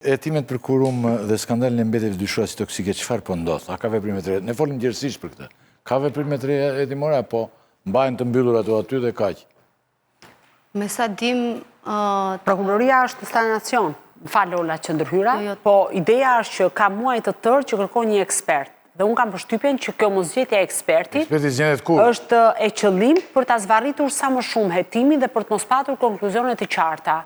Hetimet për kurum dhe skandalin e mbetjeve dyshuesi toksike, çfarë po ndodh? A ka veprime të reja? Ne folim gjerësisht për këtë. Ka veprime të reja hetimore apo mbajnë të mbyllur ato aty dhe kaq? Me sa dim... Prokuroria është stanacion, Lola që ndërhyra, po ideja është që ka muaj të tërë që kërkon një ekspert. Dhe unë kam përshtypjen që kjo mosgjetja e ekspertit është e qëllim për ta zvarritur sa më shumë hetimin dhe për të mos patur konkluzionet të qarta.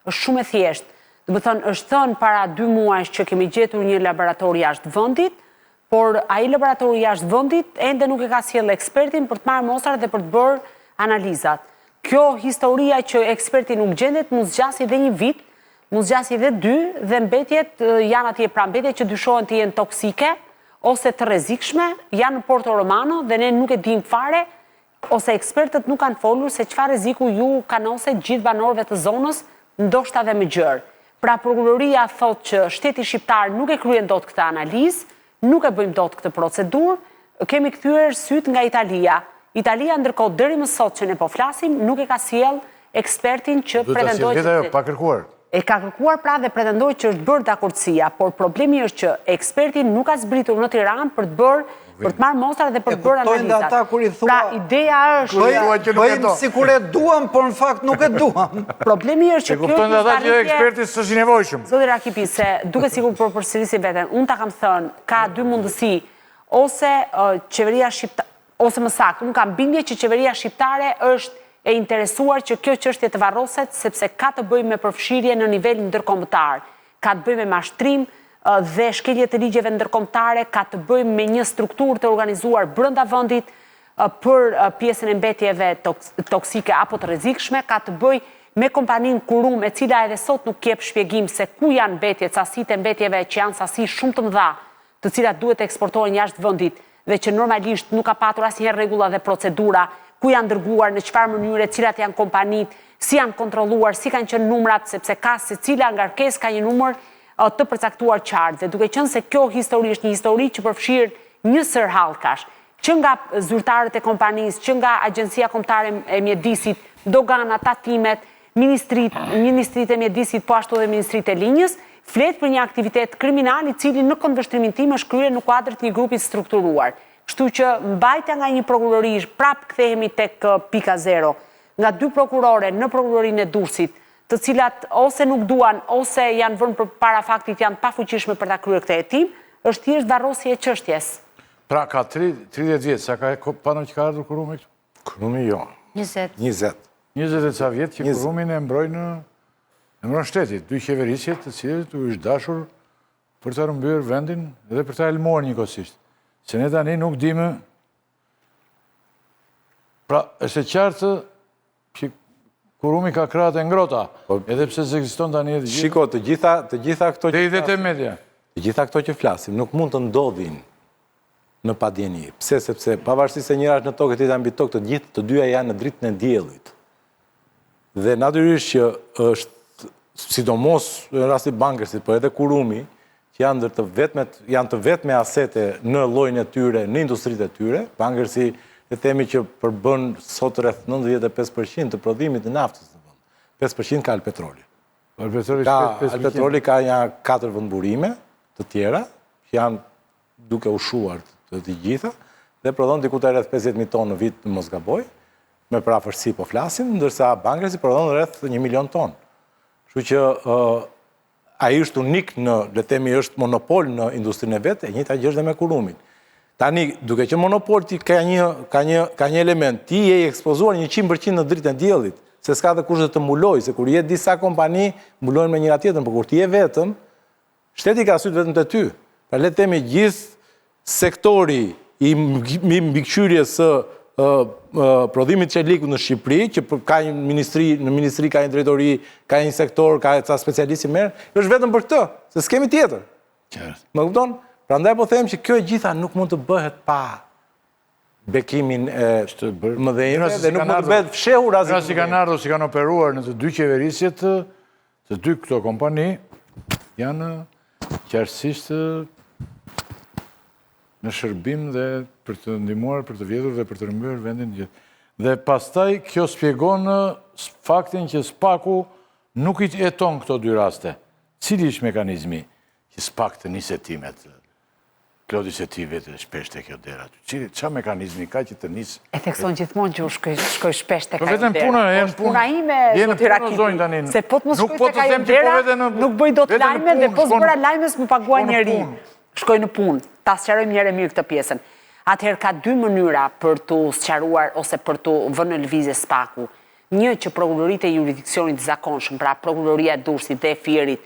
Është shumë e thjeshtë. Dhe më thënë, është thënë para 2 muajsh që kemi gjetur një laborator jashtë vendit, por ai laboratori jashtë vendit ende nuk e ka sjell ekspertin për të marrë mostrat dhe për të bërë analizat. Kjo historia që eksperti nuk gjendet, mund zgjasë edhe 1 vit, mund zgjasë edhe 2, dhe mbetjet janë atje pra mbetjet që dyshohen të jenë toksike ose të rrezikshme, janë në Porto Romano dhe ne nuk e dim fare, ose ekspertët nuk kanë folur se çfarë rreziku ju kanose gjithë banorëve të zonës, ndoshta edhe më gjerë. Pra prokuroria thot që shteti shqiptar nuk e kryen dot këtë analizë, nuk e bëjmë dot këtë procedurë, kemi kthyer syt nga Italia. Italia ndërkohë deri më sot që ne po flasim, nuk e ka sjell ekspertin që pretendoi që pa kërkuar. E ka kërkuar pra dhe pretendoi që është bërë dakordësia, por problemi është që eksperti nuk ka zbritur në Tiranë për të marrë mostrat dhe për të bërë analizat. Pra ideja është bëjmë sikur e duam, por në fakt nuk e duam. Problemi është që kjo kuptojnë ata që eksperti s'është i nevojshëm. Zoti Rakipi, se duke sikur për përsërisin veten, unë ta kam thënë, ka 2 mundësi, ose qeveria shqiptare, ose më saktë, unë kam bindje që qeveria shqiptare është e interesuar që kjo çështje të varroset, sepse ka të bëjë me përfshirje në nivel ndërkombëtar, ka të bëjë me mashtrim dhe shkelje të ligjeve ndërkombëtare, ka të bëjë me një strukturë të organizuar brenda vendit për pjesën e mbetjeve toksike apo të rrezikshme, ka të bëjë me kompaninë Kurum, e cila edhe sot nuk jep shpjegim se ku janë mbetjet, sasitë e mbetjeve që janë sasi shumë të mëdha, të cilat duhet të eksportohen jashtë vendit dhe që normalisht nuk ka patur asnjëherë rregulla dhe procedura, ku janë dërguar, në çfarë mënyre, cilat janë kompanit, si janë kontrolluar, si kanë qenë numrat, sepse ka secila ngarkesë ka një numër të përcaktuar qartë. Dhe duke qenë se kjo histori është një histori që përfshir një sër hallkash, që nga zyrtarët e kompanisë, që nga Agjencia Kombëtare e Mjedisit, doganat, tatimet, ministritë e mjedisit, po ashtu dhe ministritë e linjës, flet për një aktivitet kriminal i cili në këndvështrimin tim është kryer në kuadër të një grupi strukturuar. Kështu që mbajtja nga një prokurori, prap kthehemi tek pika 0, nga 2 prokurore në prokurorinë e Durrësit, të cilat ose nuk duan, ose janë vënë përpara faktit janë pafuqishme për ta kryer këtë hetim, është thjesht varrosje e çështjes. Pra ka 30 vjet, sa ka panon që ka ardhur Kurumi këtu? Kurumi jo. 20. 20 e ca vjet që Kurumin e mbrojnë shtetit, 2 qeverisjet të cilët u është dashur për të rrëmbyer vendin dhe për ta elmuar njëkohësisht. Se ne tani nuk dimë, pra është e qartë që Kurumi ka krahët e ngrota, edhe pse s'ekziston tani edhe gjithë. Shiko, të gjitha këto që media. Të gjitha këto që flasim nuk mund të ndodhin në padjeni. Pse? Sepse pavarësisht se njëra është në tokë e tjetra mbi tokë, të gjithë të dyja janë në dritën e diellit. Dhe natyrisht që është sidomos në rasti bankersit, por edhe Kurumi, që janë të vetme asete në llojin e tyre, në industritë e tyre. Bankersi e themi që përbën sot rreth 95% të prodhimit të naftës në vend. 5% ka Alpetroli. Alpetroli ka ja 4 vendburime të tjera, që janë duke ushuar të gjitha, dhe prodhon diku te rreth 50.000 tonë në vit, në mos gaboj, me parafërsi po flasim, ndërsa bankersi prodhon rreth 1 milion tonë. Kështu që ai është unik le të themi është monopol në industrinë e vet, e njëjta gjë është dhe me Kurumin. Tani, duke që monopol ti ka një element, ti je i ekspozuar 100% në dritën e diellit, se s'ka dhe kush të mbuloj, se kur je disa kompani mbulojnë me njëra tjetrën, por kur ti je vetëm, shteti ka syt vetëm te ty. Pra le të themi gjithë sektori i mbikëqyrjes së prodhimit çelikut në Shqipëri, që ka një në ministri ka një drejtori, ka një sektor, ka ca specialistë merr, është vetëm për këtë, se s'kemi tjetër. Më kupton? Prandaj po them që kjo e gjitha nuk mund të bëhet pa bekimin e mëdhenjve dhe nuk mund të bëhet fshehur asgjë. Si kanë ardhur, si kanë operuar në të 2 qeverisjet, të 2 këto kompani janë qartësisht në shërbim dhe për të ndihmuar, për të vjedhur dhe për të rrëmbyer vendin gjithë. Dhe pastaj kjo shpjegon faktin që Spaku nuk i jeton këto 2 raste. Cili është mekanizmi që s'pak të nisetimet, klodisetive të shpesh të kjo dera? Qa mekanizmi ka që të nisë? E thekson gjithmonë që u shkoj shpesh të Për kajo vetëm dera. puna, Puna ime, jenë zoti punë zonjë tani. Rakiti. Se po të më Nuk shkoj po të të kajo them që po dera, vete në- nuk bëj do të vete në lajme dhe punë, po shkon- zbëra lajmes më pagua shkon në njeri. punë. Shkoj në punë. Ta sqarojmë njëre mirë këtë pjesën. Atëherë ka dy mënyra për të sqaruar ose për të vënë në lëvizje SPAK-u. Një që prokuroritë e jurisdiksionit të zakonshëm, pra prokuroria e Durrësit dhe e Fierit,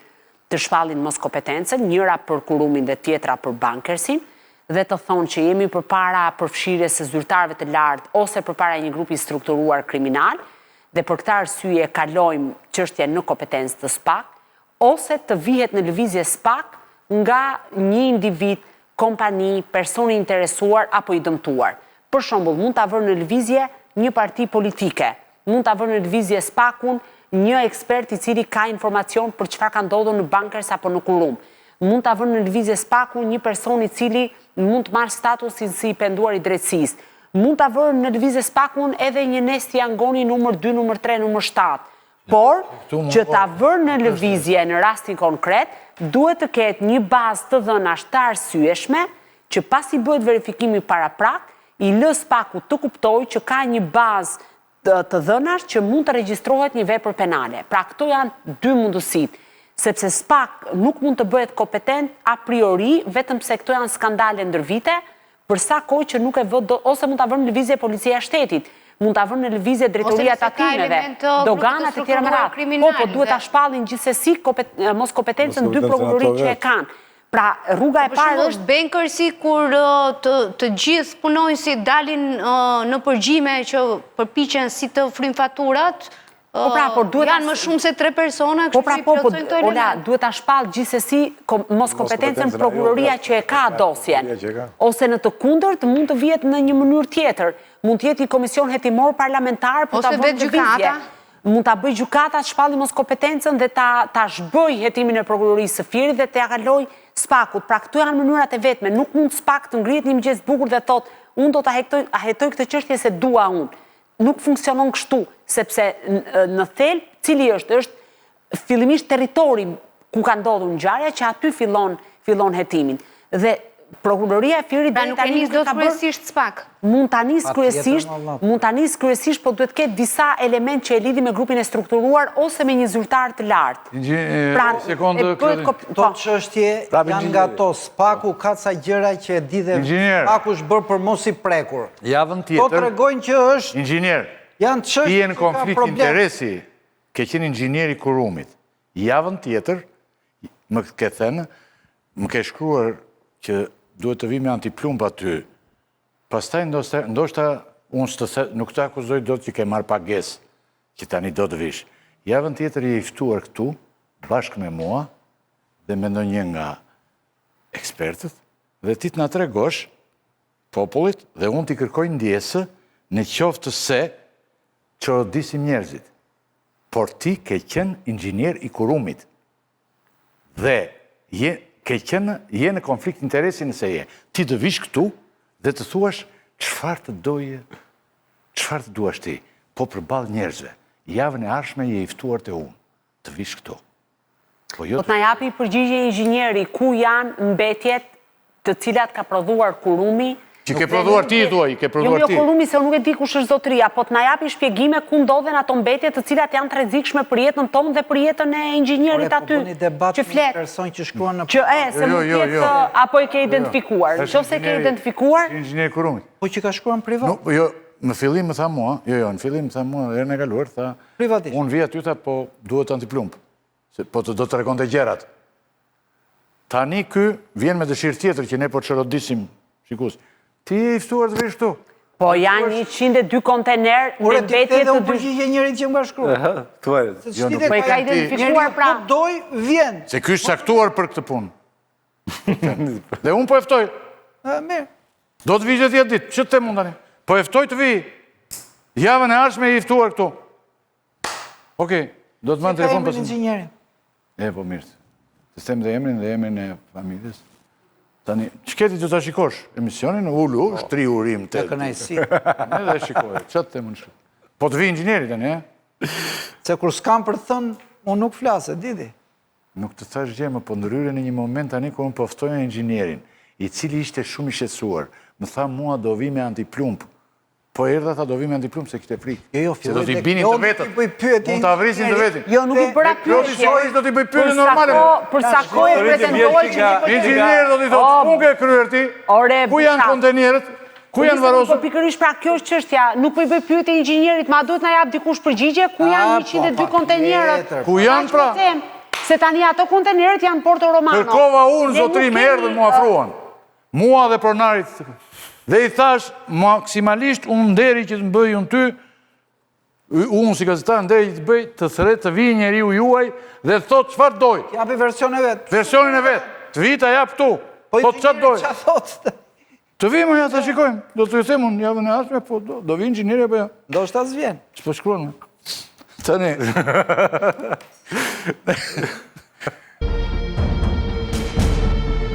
të shpallin mos kompetencën, njëra për kurumin dhe tjetra për bankersin, dhe të thonë që jemi përpara përfshirjes së zyrtarëve të lartë ose përpara një grupi strukturuar kriminal, dhe për këtë arsye kalojmë çështjen në kompetencë të SPAK, ose të vihet në lëvizje SPAK nga një individ, kompani, personi interesuar apo i dëmtuar. Për shembull, mund ta vërë në lëvizje një parti politike, mund ta vërë në lëvizje SPAK-un një ekspert i cili ka informacion për çfarë ka ndodhur në bankers apo në kurum. Mund ta vërë në lëvizje SPAK-un një person i cili mund të marrë statusin si i penduar i drejtësisë. Mund ta vërë në lëvizje SPAK-un edhe një Nesti Angoni numër 2, numër 3, numër 7. Por, që ta vërë në lëvizje në rastin konkret, duhet të ketë një bazë të dhënash të arsyeshme, që pas i bëhet verifikimi paraprak, i lë SPAK-u të kuptojë që ka një bazë të dhënash që mund të regjistrohet një vepër penale. Pra këto janë dy mundësit, sepse SPAK nuk mund të bëhet kompetent a priori, vetëm se këto janë skandale ndër vite, përsa kohë që nuk e vë, ose mund të vërë në lëvizje policia e shtetit, mund të vërë në lëvizje drejtoria tatimeve, doganat e tjera më radhë. Po, duhet ta shpallin gjithsesi mos kompetencën dy prokurorit që e kanë. Pra, rruga e parë është... Bankersi kur të gjithë punonjësit dalin në përgjime që përpiqen si të fryjnë faturat, janë më shumë se 3 persona, kështu që i plotësojnë këto elemente. Ola, duhet ta shpall gjithsesi mos kompetencën prokuroria që e ka dosjen. Ose në të kundërt mund të vihet në një mënyrë tjetër. Mund të jetë një komision hetimor parlamentar për ta vënë gjykata. Mund ta bëj gjykata të shpalli mos kompetencën dhe ta zhbëj hetimin e prokurorisë së Fierit dhe të ja kaloj SPAK-ut. Pra këtu janë mënyrat e vetme. Nuk mund SPAK të ngrihet një mëngjes bukur dhe thot, unë do ta hetoj këtë çështje se dua unë. Nuk funksionon kështu, sepse në thelb cili është fillimisht territori ku ka ndodhur ngjarja që aty fillon hetimin. Dhe prokuroria e Fierit pra nuk e nis dot kryesisht SPAK. Mund ta nis kryesisht, po duhet ketë disa element që e lidhi me grupin e strukturuar ose me një zyrtar të lartë. Këto çështje janë nga to. SPAK-u ka ca gjëra që e di dhe SPAK-u është bërë për mos i prekur. Javën To tjetër... tregojnë që është... Inxhinier, janë çështje ti je në që ka konflikt problem. interesi, ke qenë inxhinier i kurumit. Javën tjetër, më ke thënë, më ke shkruar që duhet të vi me antiplumb aty. Pastaj ndoshta unë nuk të akuzoj do të që ke marrë pagesë, që tani do të vish. Javën tjetër je i ftuar këtu, bashkë me mua, dhe me ndonjë nga ekspertët, dhe ti të na tregosh popullit dhe unë t'i kërkoj ndjesë në qoftë se çorodisim njerëzit. Por ti ke qenë inxhinier i kurumit. Dhe je në konflikt interesi nëse je. Ti të vish këtu dhe të thuash çfarë të duash ti, po përballë njerëzve. Javën e ardhshme je i ftuar te unë, të vish këtu. Po të na japi përgjigje inxhinieri, ku janë mbetjet të cilat ka prodhuar kurumi? Që ke prodhuar ti, thuaj, ke prodhuar ti. Jo kurumi se nuk e di kush është zotëria, po të na japi shpjegime ku ndodhen ato mbetje të cilat janë të rrezikshme për jetën tonë dhe për jetën e inxhinierit aty. Po bëni debat me një person që shkruan në... Se mund tjetë, apo i ke identifikuar. Nëse ke identifikuar... Inxhinier i kurumit. Po që ka shkruan privat. Jo, në fillim më tha mua, në fillim më tha mua, herën e kaluar, tha, unë vi aty, tha, po duhet antiplumb. Po të do të tregonte gjërat. Tani ky vjen me dëshirë tjetër që ne po çorodisim, shikus. Ti je i ftuar të vish këtu. Po janë 102 kontener me mbetje të dy... përgjigje njërit që më shkruar. Po e ka identifikuar pra. Po doj, vjen. Se ky është saktuar për këtë punë. Dhe unë po e ftoj. Mirë. Do të vijë tjetër ditë, që të mund tani. Po e ftoj të vi. Javën e ardhshme je i ftuar këtu. Okej, do të marr telefon pas. Po mirë. Të them dhe emrin e familjes. Tani, qëketi të ta shikosh emisionin, ullu, është 3 urim të... Të kënajsi. Ne dhe shikoj, që të temë në shkoj. Po të vi inxhinieri tani, e? Se kur s'kam për thënë, unë nuk flasë, didi. Nuk të thash gjë, më po ndryre në një moment tani ku unë poftoja inxhinierin, i cili ishte shumë i shqetësuar. Më tha mua do vi me antiplumb. Po erdha tha do vi me antiplumb se kishte frikë. Se do t'i binin të vetët. Mund të avrisin të vetin. Jo, nuk i bëra pyetje. Do t'i bëj pyetje normale. Për sa kohë e prezentoj që inxhinier do t'i thotë, "Ku ke kryer ti? Ku janë kontenerët? Ku janë varosur?" Po pikërisht pra kjo është çështja, nuk po i bëj pyetje inxhinierit, ma duhet na jap dikush përgjigje ku janë 102 kontenerët. Ku janë pra? Se tani ato kontenerët janë Porto Romano. Kërkova unë, zotrim, erdhën mu afruan. Mua dhe pronarit. Dhe i thash, maksimalisht unë nderi që të më bëj unë ty, unë si gazetar nderi që të bëj, të thret të vi njeriu juaj dhe të thot çfarë doj. Japi version e vetë. Versionin e vetë. Të vi ta jap këtu. Po çfarë doj. Të vi më ja ta shikojmë. Do të them unë javën e ardhshme, po do vi inxhinieri apo jo? Do shta s'vjen. Ç'po shkruan? Tani.